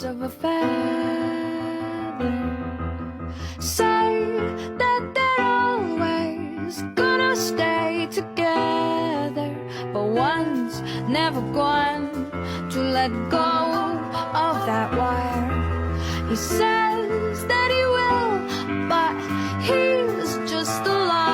bird of a feather. Say that they're always gonna stay together, but one's never going to let go of that wire. He says that he will, but he's just a liar.